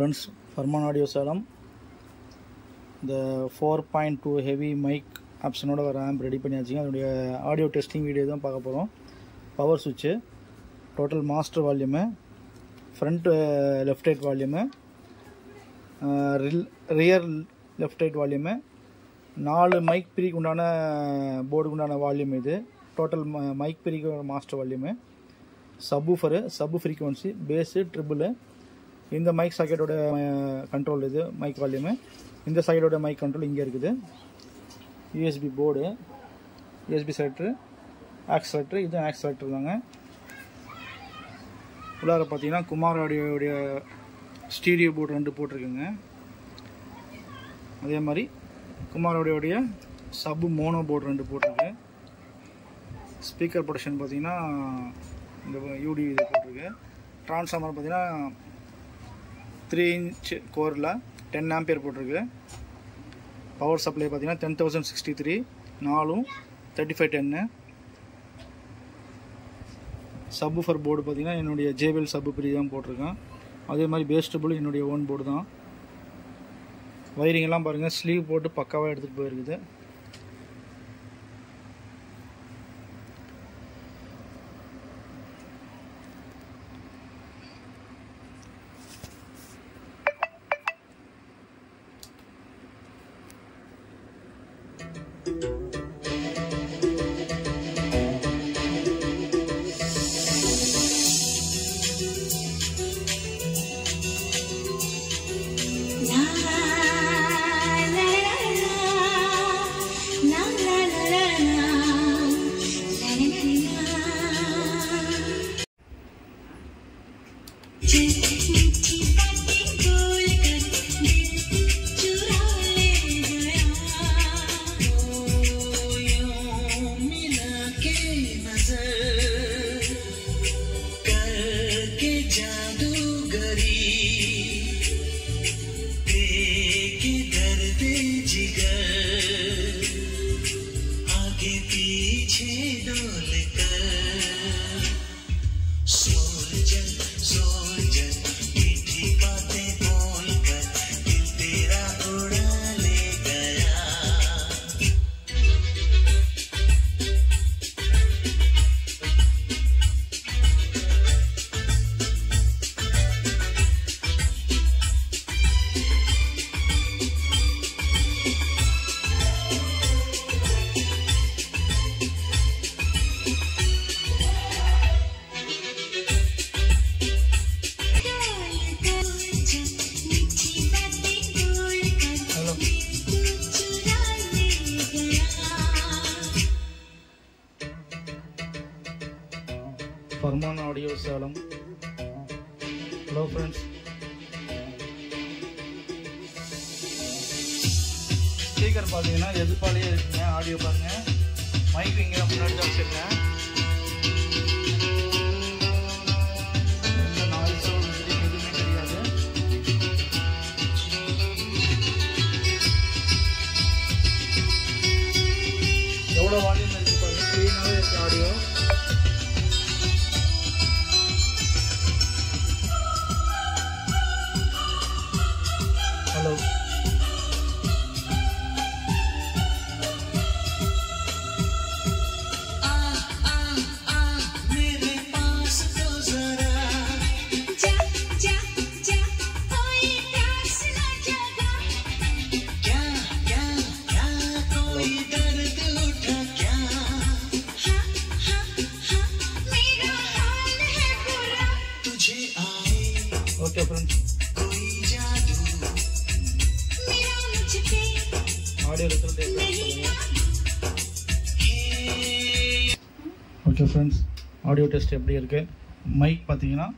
friends, Farman Audio Salam. The 4.2 heavy mic option oda ramp ready பண்ணியாச்சுங்க. அதோட audio testing video தான் பார்க்க போறோம். Power சுவிட்ச், total master volume, front left right volume, rear left right volume, 4 mic பிரிக்கு உண்டான போர்டுக்கு உண்டான வால்யூம் இது. டோட்டல் மைக் பிரிக்கு master volume, subwoofer, sub frequency, bass, treble. இந்த மைக் சாக்கெட்டோட கண்ட்ரோல் இது மைக் வால்யூம். இந்த சைடோட மைக் கண்ட்ரோல் இங்கே இருக்குது. USB board, USB selector, accelerator, இது ஆக்ஸலேட்டர் தாங்க. உள்ளார பார்த்தீங்கன்னா குமார் ஆடியோடைய ஸ்டீரியோ போர்டு 2 போட்டிருக்குங்க. அதே மாதிரி குமார் ஆடியோடைய சப் மோனோ போர்டு 2 போட்டிருக்கு. ஸ்பீக்கர் ப்ரொடக்ஷன் பார்த்தீங்கன்னா இந்த யூடி இது போட்டிருக்கு. ட்ரான்ஸ்ஃபார்மர் பார்த்தீங்கன்னா 3 inch கோரில் 10 ampere போட்டிருக்கு. பவர் சப்ளை பார்த்தீங்கன்னா 10,063, 4 3510. சப்வூஃபர் போர்டு பார்த்தீங்கன்னா என்னுடைய JBL சப் பிரி தான் போட்டிருக்கேன். அதே மாதிரி பேஸ் ட்ரிபிள் என்னுடைய ஓன் போர்டு தான். வயரிங் எல்லாம் பாருங்கள், ஸ்லீவ் போட்டு பக்காவாக எடுத்துகிட்டு போயிருக்குது. Farman Audio Salam. Hello friends. Speaker பார்த்தீங்கன்னா எதிர்பாலே இருக்குங்க. ஆடியோ பாருங்க, மைக் இங்கே முன்னாடி தான் வச்சுருக்கேன். எந்த நாய்ஸோ எதுவுமே தெரியாது. எவ்வளோ வால்யூம் இருக்கு பாருங்க, க்ளீனாகவே இருக்கு ஆடியோ. हेलो मेरे पास तो जरा जा जा जा कोई प्यास न जगा क्या क्या क्या कोई दर्द उठा क्या हाँ हाँ हाँ मेरा हाल है बुरा तुझे आए okay friends, audio result okay friends, audio test எப்படி இருக்குது? மைக் பார்த்தீங்கன்னா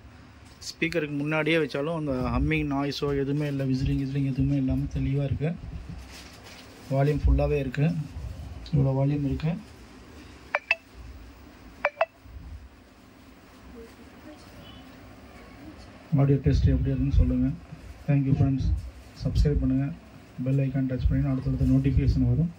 ஸ்பீக்கருக்கு முன்னாடியே வச்சாலும் அந்த ஹம்மிங் நாய்ஸோ எதுவுமே இல்லை, விசிலிங் எதுவுமே இல்லாமல் தெளிவாக இருக்குது. வால்யூம் ஃபுல்லாகவே இருக்குது. இவ்வளோ வால்யூம் இருக்குது. ஆடியோ டெஸ்ட் எப்படி இருக்குன்னு சொல்லுங்கள். Thank you friends. சப்ஸ்கிரைப் பண்ணுங்கள், பெல் ஐக்கான் டச் பண்ணி அடுத்தடுத்த நோட்டிஃபிகேஷன் வரும்.